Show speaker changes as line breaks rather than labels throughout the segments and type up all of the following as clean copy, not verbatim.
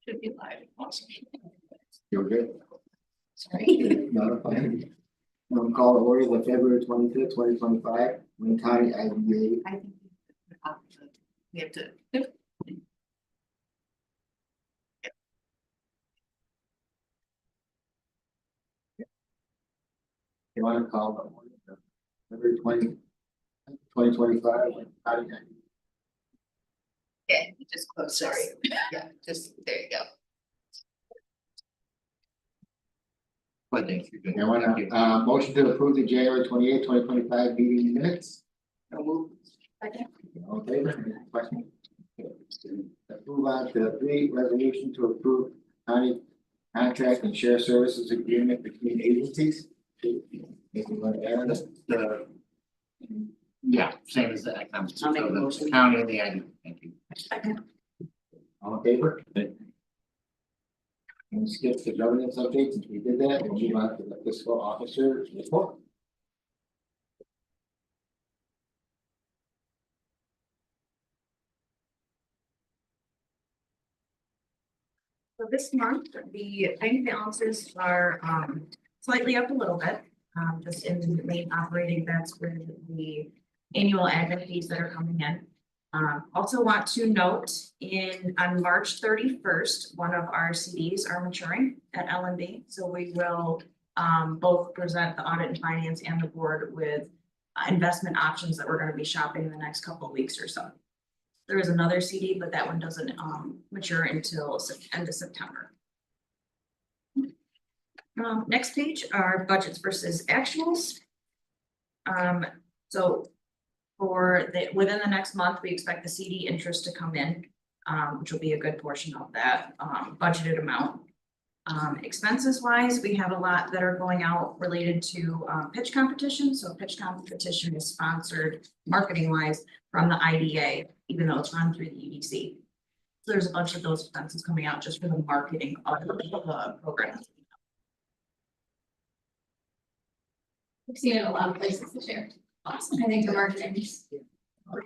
Should be live. Awesome.
You're good.
Sorry.
Not a plan. Call to order the February 25th, 2025, Wayne County IDA.
I think we have to.
You want to call the order the February 2025, Wayne County IDA.
Yeah, you just close, sorry. Yeah, just, there you go.
Well, thank you.
I want to, motion to approve the January 28th, 2025 meeting minutes.
Second.
All in favor? Any questions? Move on to 3, resolution to approve county contract and share services agreement between agencies. Anything want to add?
The yeah, same as that.
I'll make a
The
motion.
county and the ID. Thank you.
Second.
All in favor? And skip the governance update since we did that, and move on to the fiscal officer report.
So this month, the bank balances are slightly up a little bit, just in the main operating, that's where the annual admin fees that are coming in. Also want to note on March 31st, one of our CDs are maturing at L&B. So we will both present the audit and finance and the board with investment options that we're going to be shopping in the next couple of weeks or so. There is another CD, but that one doesn't mature until end of September. Next page are budgets versus actuals. So for within the next month, we expect the CD interest to come in, which will be a good portion of that budgeted amount. Expenses wise, we have a lot that are going out related to pitch competition. So pitch competition is sponsored marketing wise from the IDA, even though it's run through the EDC. So there's a bunch of those expenses coming out just for the marketing of the program.
We've seen it in a lot of places this year. Awesome. I think the marketing is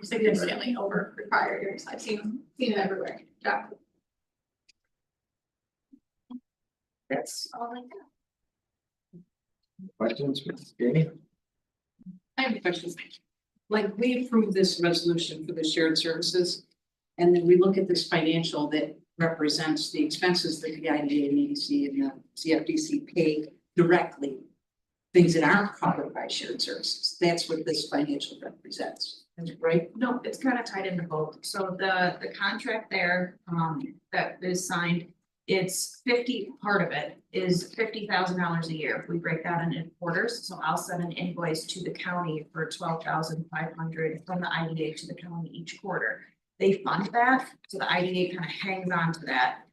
significantly over prior years. I've seen it everywhere. Yeah.
That's all I got.
Questions, Jamie?
I have a question. Like, we approved this resolution for the shared services, and then we look at this financial that represents the expenses that the IDA and EDC and the CFDC pay directly, things that aren't covered by shared services. That's what this financial represents, right?
No, it's kind of tied into both. So the contract there that is signed, it's part of it is $50,000 a year. We break that into quarters. So I'll send an invoice to the county for $12,500 from the IDA to the county each quarter. They fund that, so the IDA kind of hangs on to that,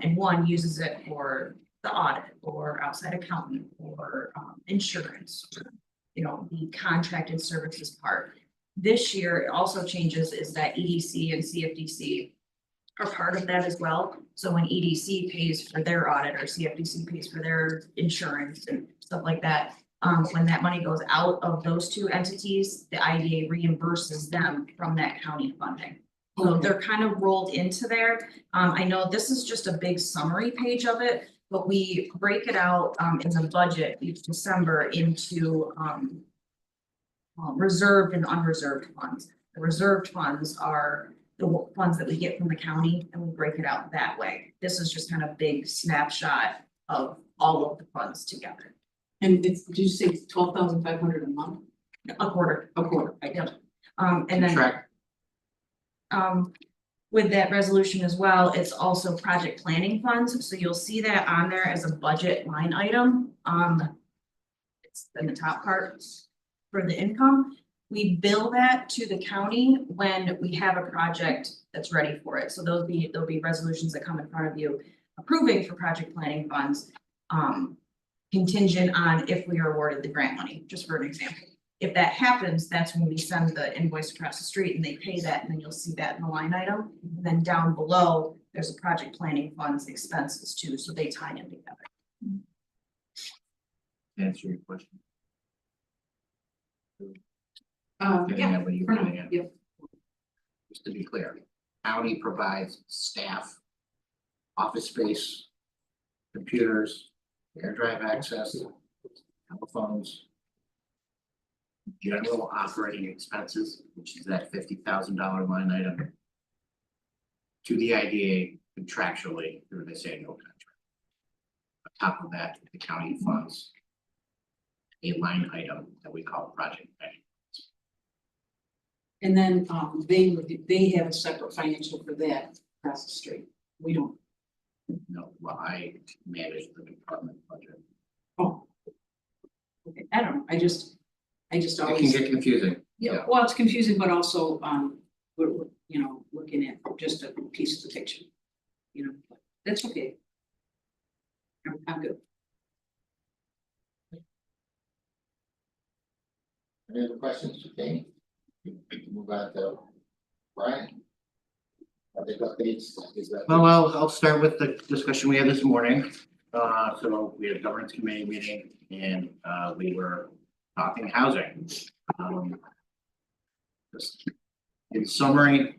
and one uses it for the audit or outside accountant or insurance, the contracted services part. This year, it also changes is that EDC and CFDC are part of that as well. So when EDC pays for their audit or CFDC pays for their insurance and stuff like that, when that money goes out of those two entities, the IDA reimburses them from that county funding. So they're kind of rolled into there. I know this is just a big summary page of it, but we break it out in the budget each December into reserved and unreserved funds. The reserved funds are the funds that we get from the county, and we break it out that way. This is just kind of a big snapshot of all of the funds together.
And did you say 12,500 a month?
A quarter.
A quarter.
Yep. And then
Track.
with that resolution as well, it's also project planning funds. So you'll see that on there as a budget line item. It's in the top part for the income. We bill that to the county when we have a project that's ready for it. So there'll be resolutions that come in front of you approving for project planning funds, contingent on if we are awarded the grant money, just for an example. If that happens, that's when we send the invoice across the street and they pay that, and then you'll see that in the line item. And then down below, there's a project planning funds expenses too, so they tie in together.
Answer your question. Getting
Yeah,
at what you
for
were
now,
getting at.
yep.
Just to be clear, county provides staff, office space, computers, air drive access, telephones, general operating expenses, which is that $50,000 line item, to the IDA contractually through this annual contract. On top of that, the county funds a line item that we call project planning.
And then, they have a separate financial for that across the street. We don't.
No, well, I manage the department budget.
Oh. Okay, I don't know, I just
It can
always,
get confusing.
yeah, well, it's confusing, but also, we're, you know, looking at just a piece of the picture. You know, but that's okay. I'm good.
Any other questions for Jamie? Move on to Brian. I think updates is that.
Well, I'll start with the discussion we had this morning. So we had a governance committee meeting and we were talking housing. Just in summary,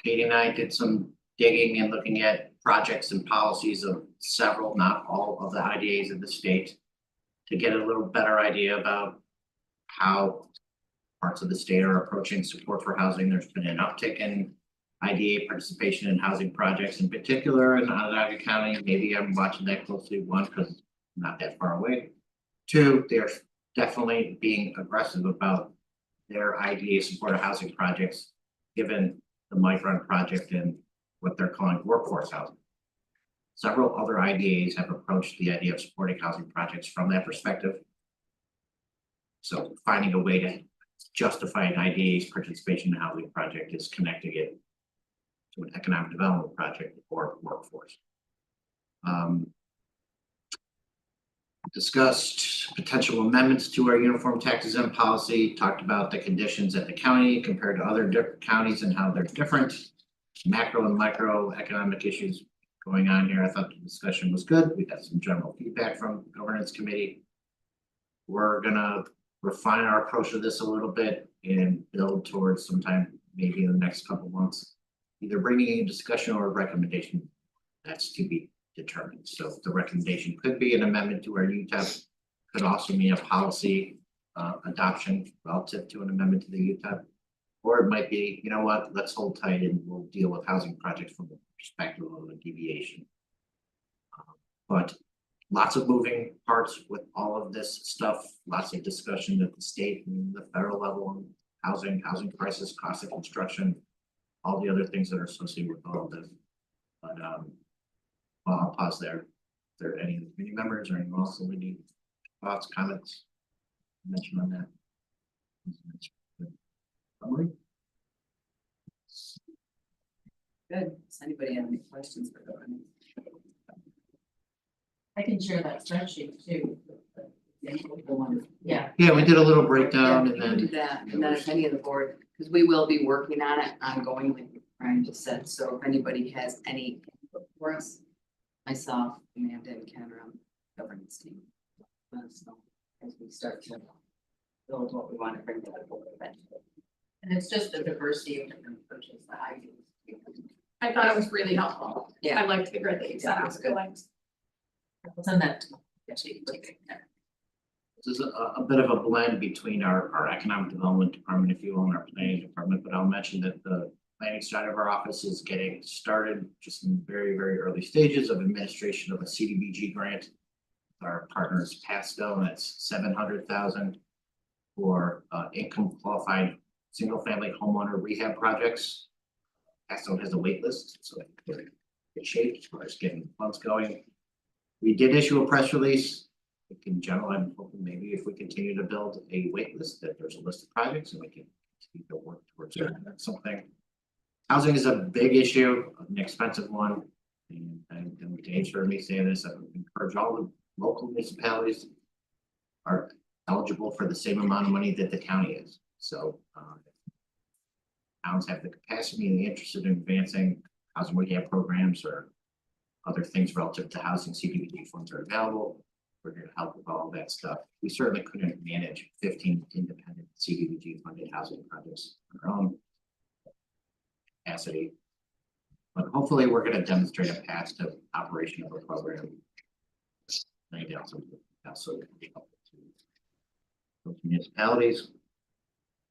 Katie and I did some digging and looking at projects and policies of several, not all of the IDAs in the state to get a little better idea about how parts of the state are approaching support for housing. There's been an uptick in IDA participation in housing projects, in particular in Onondaga County. Maybe I'm watching that closely, one, because I'm not that far away. Two, they're definitely being aggressive about their IDA supported housing projects, given the Micron project and what they're calling workforce housing. Several other IDAs have approached the idea of supporting housing projects from that perspective. So finding a way to justify an IDA's participation in a housing project is connecting it to an economic development project or workforce. Discussed potential amendments to our uniform tax exempt policy, talked about the conditions at the county compared to other counties and how they're different. Macro and micro economic issues going on here. I thought the discussion was good. We got some general feedback from the governance committee. We're gonna refine our approach to this a little bit and build towards sometime maybe in the next couple months, either bringing a discussion or a recommendation. That's to be determined. So the recommendation could be an amendment to our UTEP, could also mean a policy adoption relative to an amendment to the UTEP. Or it might be, you know what, let's hold tight and we'll deal with housing projects from the perspective of a deviation. But lots of moving parts with all of this stuff, lots of discussion at the state and the federal level on housing crisis, cost of construction, all the other things that are associated with all of this. But well, I'll pause there. If there are any committee members or anyone else that we need thoughts, comments, mention on that. Emily?
Good. Does anybody have any questions for governance?
I can share that spreadsheet too.
The one, yeah.
Yeah, we did a little breakdown
Yeah,
and
we can do
then
that, and then if any of the board, because we will be working on it ongoing, like Brian just said, so if anybody has any input for us. Myself, Amanda and Ken are on the governance team. So as we start to build what we want to bring to the board eventually.
And it's just the diversity of different approaches that I use.
I thought it was really helpful.
Yeah.
I liked the grid that you set
Yeah,
up.
it's good.
What's on that?
this is a bit of a blend between our economic development department, if you will, and our planning department, but I'll mention that the planning side of our office is getting started just in very, very early stages of administration of a CDBG grant. Our partner is Pasco, and it's $700,000 for income qualified single family homeowner rehab projects. Pasco has a wait list, so they're in good shape as far as getting funds going. We did issue a press release. In general, I'm hoping maybe if we continue to build a wait list, that there's a list of projects and we can continue to work towards something. Housing is a big issue, an expensive one. And Dave's heard me say this, I would encourage all the local municipalities are eligible for the same amount of money that the county is. So towns have the capacity and the interest in advancing housing rehab programs or other things relative to housing, CDBG funds are available. we're gonna help with all that stuff. We certainly couldn't manage 15 independent CDBG funded housing projects on our own capacity. But hopefully, we're gonna demonstrate a path to operation of a program. Laying down some so it can be helpful to those municipalities.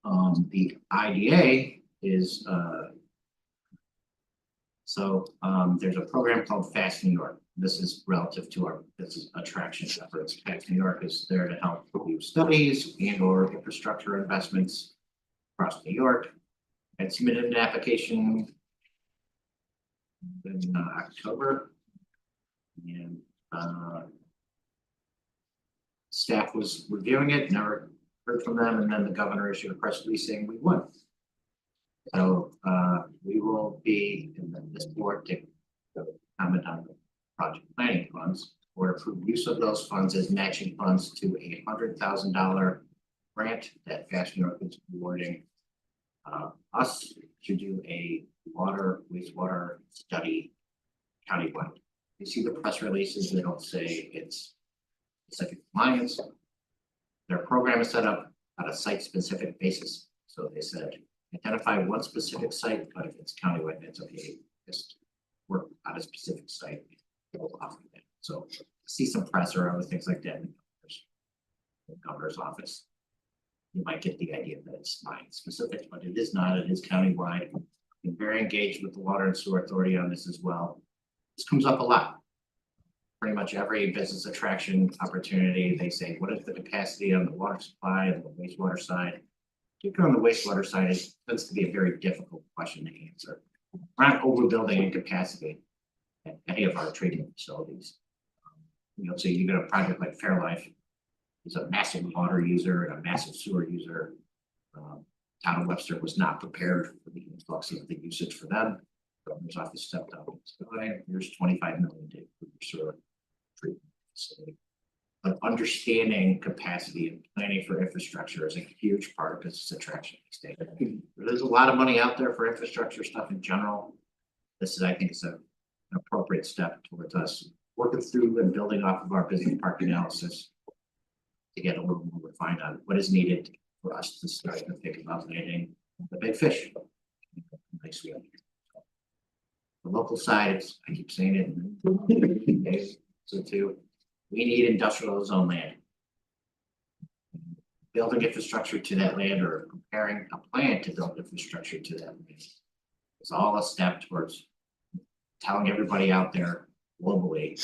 The IDA is there's a program called Fast New York. This is relative to this is attraction efforts. Fast New York is there to help review studies and or infrastructure investments across New York. I submitted an application in October, and staff was reviewing it, never heard from them, and then the governor issued a press release saying we won. So we will be in this board to comment on the project planning funds or approve use of those funds as matching funds to a $100,000 grant that Fast New York is awarding us to do a wastewater study countywide. You see the press releases, they don't say it's specific compliance. Their program is set up on a site-specific basis. So they said, identify one specific site, but if it's countywide, it's okay. Just work on a specific site. So see some press or other things like that in the governor's office. You might get the idea that it's mine specific, but it is not. It is countywide. I'm very engaged with the Water and Sewer Authority on this as well. This comes up a lot. Pretty much every business attraction opportunity, they say, what is the capacity on the water supply and the wastewater side? Particularly on the wastewater side, it tends to be a very difficult question to answer. We're not overbuilding in capacity at any of our treatment facilities. So you get a project like Fairlife, is a massive water user and a massive sewer user. Town of Webster was not prepared for the influx of the usage for them. The governor's office stepped up and said, here's 25 million to your sewer treatment facility. But understanding capacity and planning for infrastructure is a huge part of business attraction these days. There's a lot of money out there for infrastructure stuff in general. This is, I think, an appropriate step towards us working through and building off of our business park analysis to get a little more refined on what is needed for us to start to think about landing the big fish. Nice wheel. The local side, I keep saying it, so too, we need industrial zone land. Building infrastructure to that land or preparing a plan to build infrastructure to that land is all a step towards telling everybody out there globally,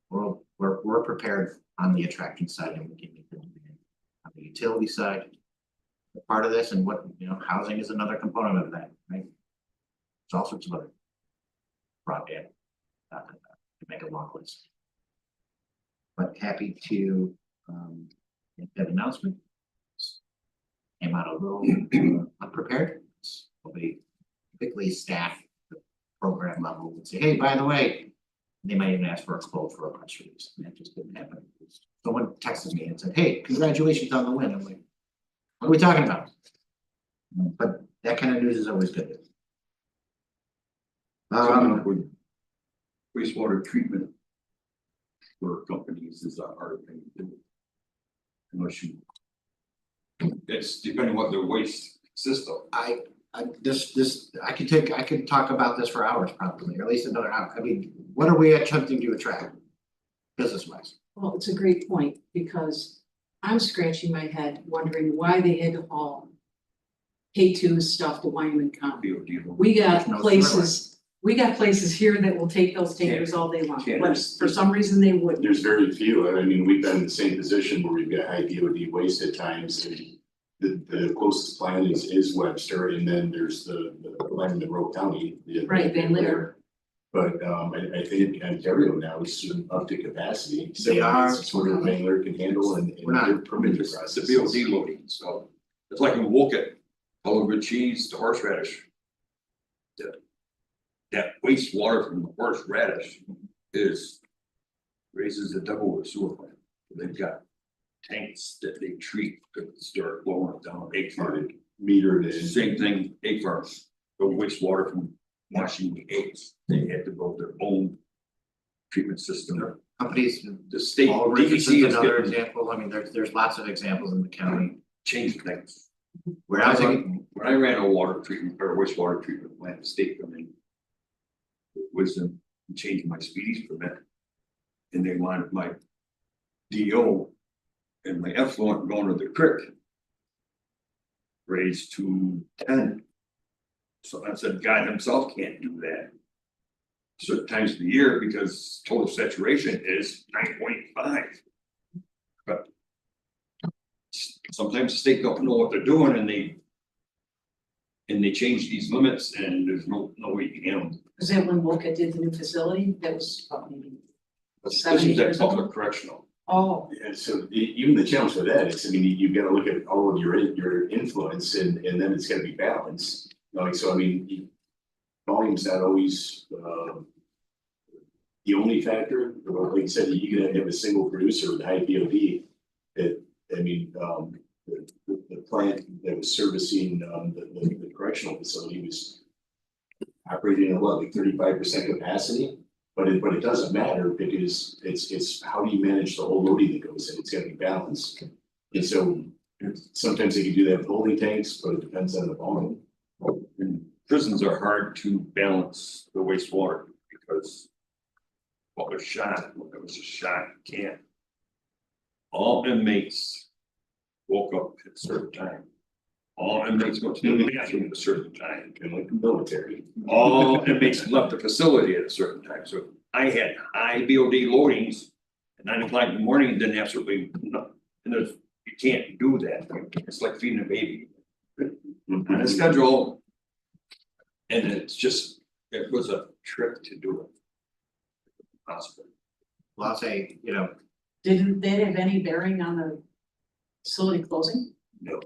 we're prepared on the attraction side and we can meet the demand on the utility side. Part of this and what housing is another component of that, right? There's all sorts of other broadband to make a long list. But happy to make that announcement. Came out a little unprepared. Nobody, typically staff, the program level would say, hey, by the way, they might even ask for a quote for a press release. And that just didn't happen. Someone texted me and said, hey, congratulations on the win. I'm like, what are we talking about? But that kind of news is always good.
With wastewater treatment for companies is a hard thing to do. Unless you. It's depending what their waste system.
I could talk about this for hours probably, or at least another hour. I mean, what are we attempting to attract business wise?
Well, it's a great point because I'm scratching my head wondering why they had to haul K2 stuff to Wyoming County. We got places here that will take those tankers all day long, but for some reason they wouldn't.
There's very few. I mean, we've been in the same position where we've got high DOD waste at times. And the closest plant is Webster, and then there's the plant in Monroe County.
Right, Van Leer.
But I think Ontario now is up to capacity. So
They are.
that's what Van Leer can handle and
We're not-
their permitted
It's
process.
the BOD loading, so it's like in Woket, all over cheese to horseradish. That wastewater from the horseradish raises the double the sewer plant. They've got tanks that they treat to start flowing down egg farm.
Metered in.
Same thing, egg farm, the wastewater from washing the eggs, they had to build their own treatment system
companies,
The state
all
DEC
Richardson's
is
another
getting
example. I mean, there's lots of examples in the county.
changed things.
Where I was thinking,
When I ran a water treatment or wastewater treatment plant, the state come in. Was changing my speedies permit. And they wanted my DO and my effluent going to the creek. Raised to 10. So I said, God himself can't do that. Certain times of the year because total saturation is 9.5. But sometimes the state don't know what they're doing and they change these limits and there's no way you can handle them.
Is that when Wocca did the new facility? That was probably.
This
7
is that
years ago?
public correctional.
Oh,
Yeah, so even the challenge with that is, I mean, you've got to look at all of your influence and then it's gotta be balanced. Like, so I mean, volume's not always, the only factor, or like you said, you can have a single producer with high BOD. That, I mean, the plant that was servicing, the correctional facility was operating at what, like 35% capacity? But it doesn't matter because it's how do you manage the whole loading that goes in? It's gotta be balanced. And so sometimes they can do that with holding tanks, but it depends on the volume.
And prisons are hard to balance the wastewater because what was shot, it was a shot can. All inmates woke up at a certain time. All inmates went to the bathroom at a certain time.
Kind of like the military.
All inmates left the facility at a certain time. So I had high BOD loadings at 9 o'clock in the morning, then absolutely nothing. And there's, you can't do that. It's like feeding a baby. On a schedule. And it's just, it was a trick to do it. Possible.
well, I'll say, you know,
didn't that have any bearing on the facility closing?
No,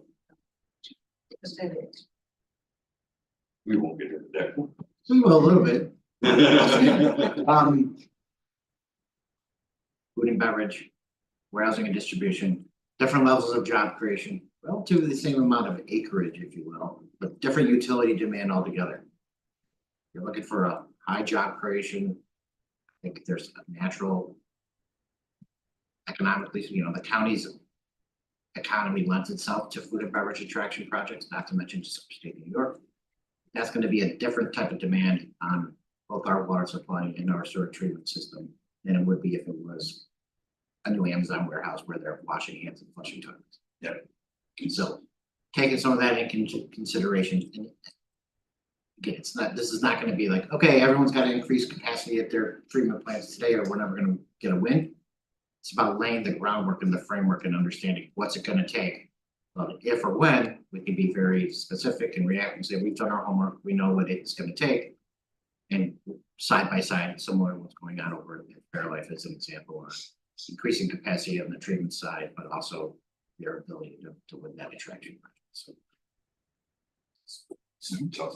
Yes, it is.
we won't get into that.
we will a little bit. Food and beverage, warehousing and distribution, different levels of job creation, relatively the same amount of acreage, if you will, but different utility demand altogether. You're looking for a high job creation. I think there's a natural economically, you know, the county's economy lends itself to food and beverage attraction projects, not to mention just upstate New York. That's going to be a different type of demand on both our water supply and our sewer treatment system than it would be if it was a new Amazon warehouse where they're washing hands and flushing toilets.
Yeah.
And so taking some of that into consideration, and again, it's not, this is not going to be like, okay, everyone's got to increase capacity at their treatment plants today or we're never going to get a win. It's about laying the groundwork and the framework and understanding what's it going to take. If or when, we can be very specific and react and say, we've done our homework, we know what it's going to take. And side by side, similar to what's going on over at Fairlife as an example, increasing capacity on the treatment side, but also their ability to win that attraction. So,
Tough.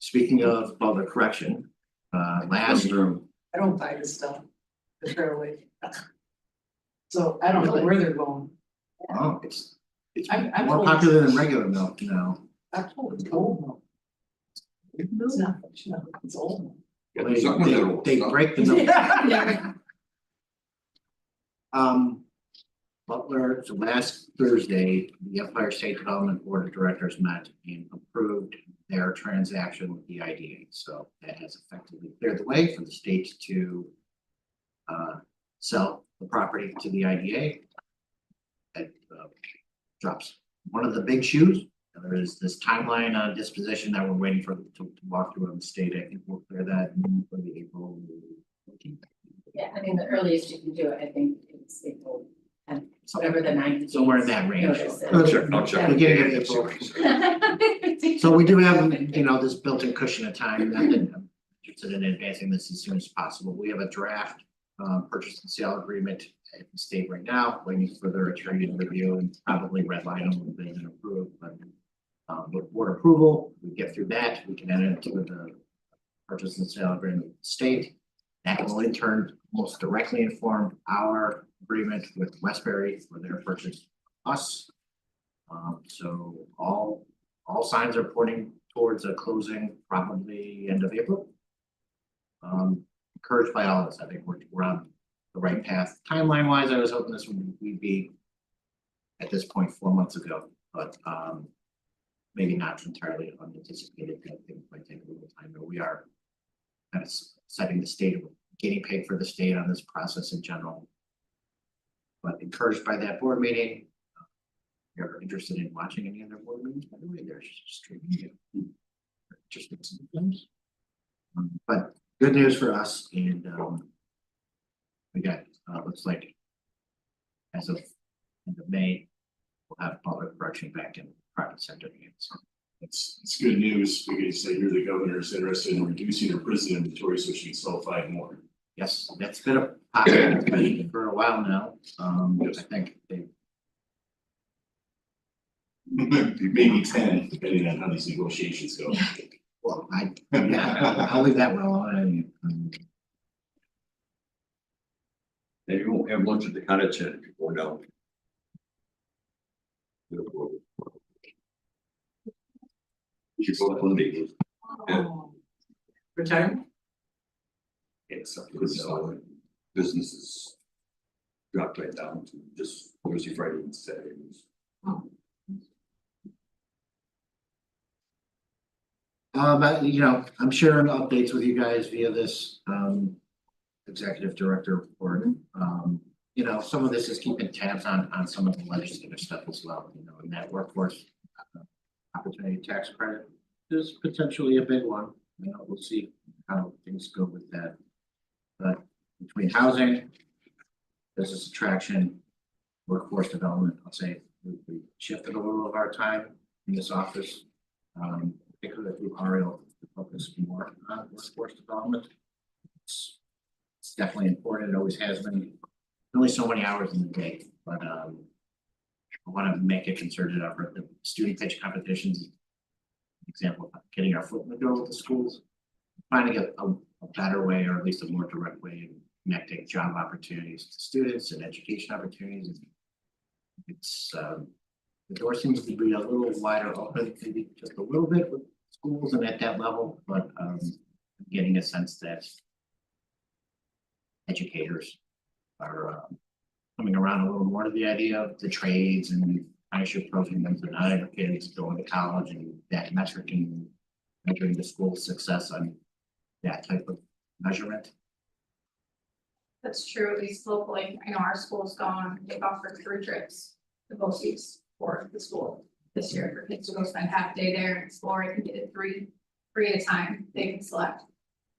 speaking of public correction, last
Restroom.
I don't buy this stuff, the fairway. So I don't know where they're going.
oh, it's
I'm
more
told-
popular than regular milk now.
I'm told it's old milk. It's not, it's old milk.
They break the milk. Butler, so last Thursday, the Empire State Development Board of Directors met and approved their transaction with the IDA. So that has effectively cleared the way for the state to sell the property to the IDA. That drops one of the big shoes. There is this timeline on disposition that we're waiting for to walk through on the state. I think we'll clear that for the April 14th.
Yeah, I mean, the earliest you can do it, I think, is April, and whatever the 9th.
Somewhere in that range.
notice is.
I'll check, I'll check.
Beginning of April. So we do have, you know, this built-in cushion of time that I'm interested in advancing this as soon as possible. We have a draft purchase and sale agreement at the state right now, waiting for their attorney to review and probably redline them when they've been approved. But with board approval, we get through that, we can enter into the purchase and sale agreement with the state. That will in turn most directly inform our agreement with Westbury for their purchase of us. So all signs are pointing towards a closing probably end of April. encouraged by all this. I think we're on the right path. Timeline wise, I was hoping this would be at this point 4 months ago, but maybe not entirely unanticipated. I think it might take a little time, but we are kind of setting the state of guinea pig for the state on this process in general. But encouraged by that board meeting. If you're interested in watching any other board meetings, by the way, they're streaming. Just things. But good news for us, and we got looks like as of end of May, we'll have public correction back in private sector hands.
It's good news, because I hear the governor is interested in reducing her prison inventory so she can sell 5 more.
Yes, that's been a possibility for a while now. I think they
Maybe 10, depending on how these negotiations go.
well, I'll leave that one alone.
Maybe we won't have lunch at the cottage and go down. You should go on the Yeah.
Retirement?
It's businesses dropped right down to just Thursday, Friday, and Saturdays.
You know, I'm sharing updates with you guys via this executive director report. You know, some of this is keeping tabs on some of the legislative stuff as well, you know, and that workforce opportunity tax credit is potentially a big one. You know, we'll see how things go with that. But between housing, business attraction, workforce development, I'll say we shifted a little of our time in this office. Particularly through Ariel to focus more on workforce development. It's definitely important. It always has been. Only so many hours in the day, but I want to make a concerted effort. The student pitch competitions, example of getting our foot in the door with the schools, finding a better way, or at least a more direct way of connecting job opportunities to students and education opportunities. It's the door seems to be a little wider open, maybe just a little bit with schools and at that level, but getting a sense that educators are coming around a little more to the idea of the trades and apprenticeship programs and not educators going to college and that measuring the school's success on that type of measurement.
That's true, at least locally. I know our school's gone, they've offered 3 trips to BOCES for the school this year for kids to go spend half day there and explore. I think they did three at a time they can select.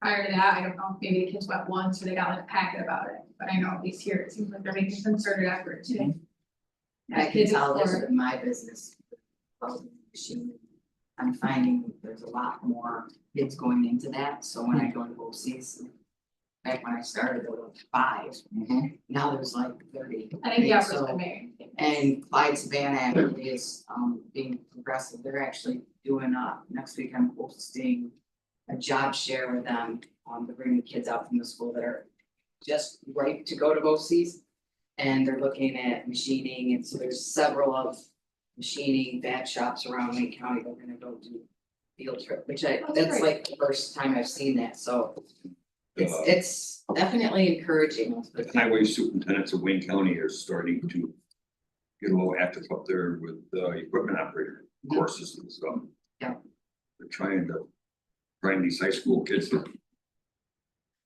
Prior to that, I don't know if maybe the kids went once or they got like a packet about it, but I know at least here it seems like they're making concerted effort to.
I can tell this with my business. I'm finding there's a lot more kids going into that, so when I go to BOCES, back when I started, there were 5. Now there's like 30.
I think the effort's
So-
been made.
And Clyde Savannah actually is being progressive. They're actually doing next week I'm hosting a job share with them. They're bringing kids out from the school that are just right to go to BOCES. And they're looking at machining, and so there's several of machining bad shops around Wayne County. They're gonna go do field trip, which
That's
that's
great.
like the first time I've seen that, so. It's definitely encouraging.
The highway superintendents of Wayne County are starting to get a little active up there with equipment operator courses and stuff.
Yeah.
They're trying these high school kids to.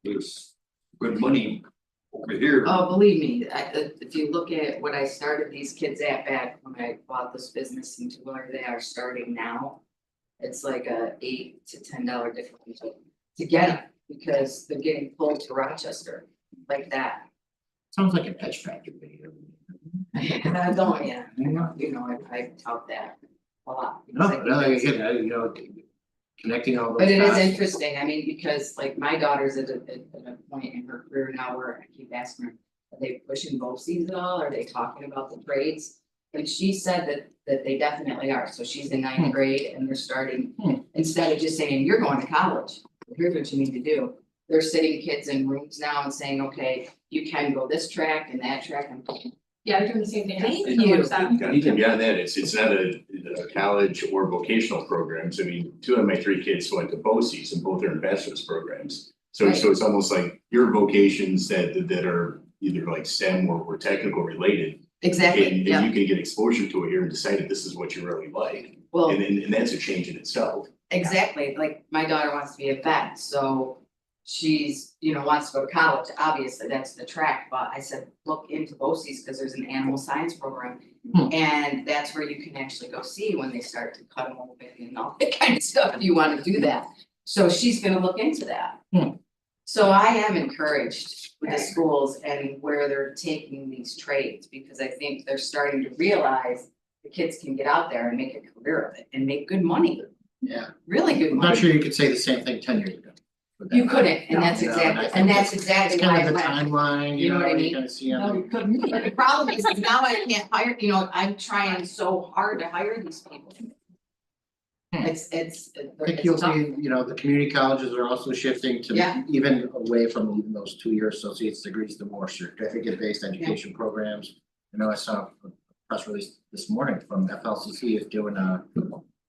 There's good money over here.
Oh, believe me, if you look at what I started these kids at back when I bought this business and to where they are starting now. It's like a $8 to $10 difference to get them, because they're getting pulled to Rochester like that.
Sounds like an edge factor video.
And I don't, yeah, I tout that a lot.
No,
because I think
no,
that's-
again, you know, connecting all those.
But it is
dots.
interesting, I mean, because like my daughter's at a point in her career now where I keep asking her, are they pushing BOCES at all? Are they talking about the trades? And she said that they definitely are, so she's in 9th grade and they're starting, instead of just saying, you're going to college, here's what you need to do. They're sitting kids in rooms now and saying, okay, you can go this track and that track, and
Yeah, they're doing the same thing.
Thank
It's
you.
Even beyond that, it's not a college or vocational programs. I mean, 2 of my 3 kids went to BOCES and both are in bachelor's programs. So
Right.
it's almost like your vocations that are either like STEM or technical related.
Exactly,
And
yeah,
you can get exposure to it here and decide if this is what you really like.
well,
And that's a change in itself.
exactly, like my daughter wants to be a vet, so. She's, wants to go to college, obviously, that's the track, but I said, look into BOCES, because there's an animal science program. And that's where you can actually go see when they start to cut them open and all that kind of stuff, if you wanna do that. So she's gonna look into that. So I am encouraged with the schools and where they're taking these trades, because I think they're starting to realize the kids can get out there and make a career of it and make good money,
Yeah,
really good
I'm not
money.
sure you could say the same thing 10 years ago. with that.
You couldn't, and that's
You know, and I
exactly, and
think
that's exactly
It's
why
kind
I
of the
went.
timeline,
You know what I mean?
you kind of see on
No,
the.
you couldn't, but the problem is now I can't hire, I'm trying so hard to hire these people. It's
I think you'll
tough.
see, the community colleges are also shifting to
Yeah.
even away from even those 2-year associate's degrees to more certificate-based education programs. I saw a press release this morning from FLCC is doing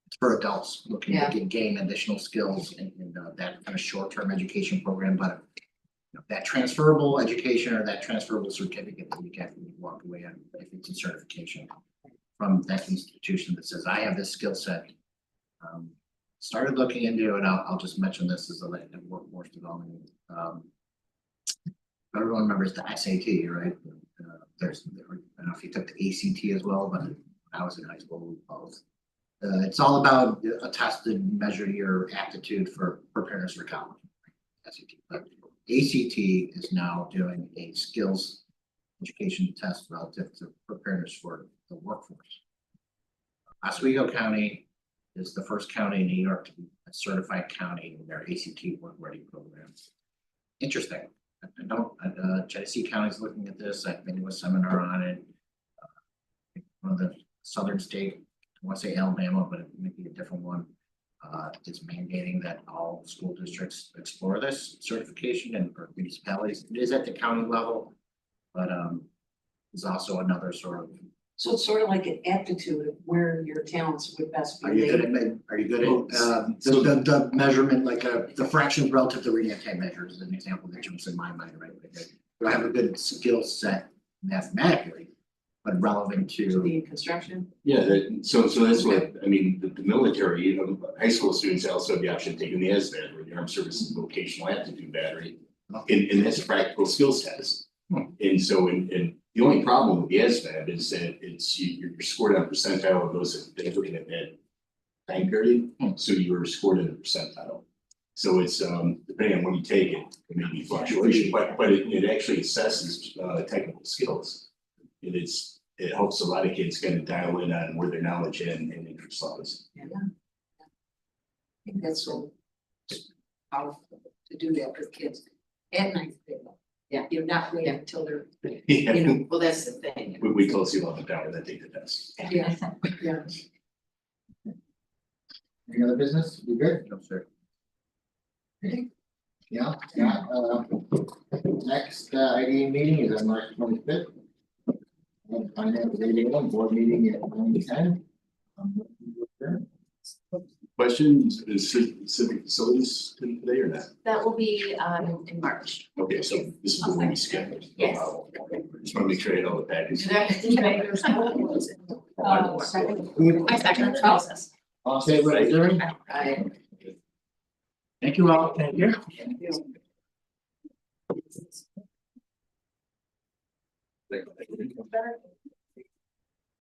it's for adults looking
Yeah.
to gain additional skills in that kind of short-term education program, but that transferable education or that transferable certificate that you get when you walk away on, if it's a certification from that institution that says, I have this skill set. Started looking into it, I'll just mention this as a workforce development. Everyone remembers the SAT, right? I don't know if you took the ACT as well, but when I was in high school, we both. It's all about a test to measure your aptitude for preparedness for college. SAT, but ACT is now doing a skills education test relative to preparedness for the workforce. Oswego County is the first county in New York to be a certified county in their ACT work ready program. Interesting. Genesee County is looking at this. I've been to a seminar on it. One of the southern state, I want to say Alabama, but it may be a different one. Is mandating that all school districts explore this certification and or municipalities. It is at the county level, but there's also another sort of.
So it's sort of like an aptitude of where your talents would best be.
Are you good
laid.
at the measurement, like the fractions relative to reading and tape measures is an example that jumps in my mind, right? Do I have a good skill set mathematically, but relevant
To
to.
be in construction?
Yeah, so that's what, I mean, the military, high school students also have the option of taking the ASVAB or the Armed Services Vocational Aptitude Battery. And that's a practical skills test. And so, and the only problem with the ASVAB is that you're scored on percentile of those that they're looking at that time period. So you were scored in a percentile. So it's, depending on when you take it, it may be fluctuation, but it actually assesses, technical skills. And it helps a lot of kids kind of dial in on where their knowledge and interest lies.
I think that's so powerful to do that with kids at ninth grade.
Yeah.
You're not waiting until they're,
Yeah,
Well, that's the thing.
we closely love it down and then take the test.
yeah.
Any other business? We good?
No, sir.
Yeah, next IDA meeting is on March 25th. And finance meeting one, board meeting at 9:10.
Questions, is civic facilities today or not?
That will be in March.
Okay, so this is the one we scheduled.
Yes.
Just want to make sure I had all the packages.
I second the process.
All in favor of adjourn?
Thank you all. Thank you.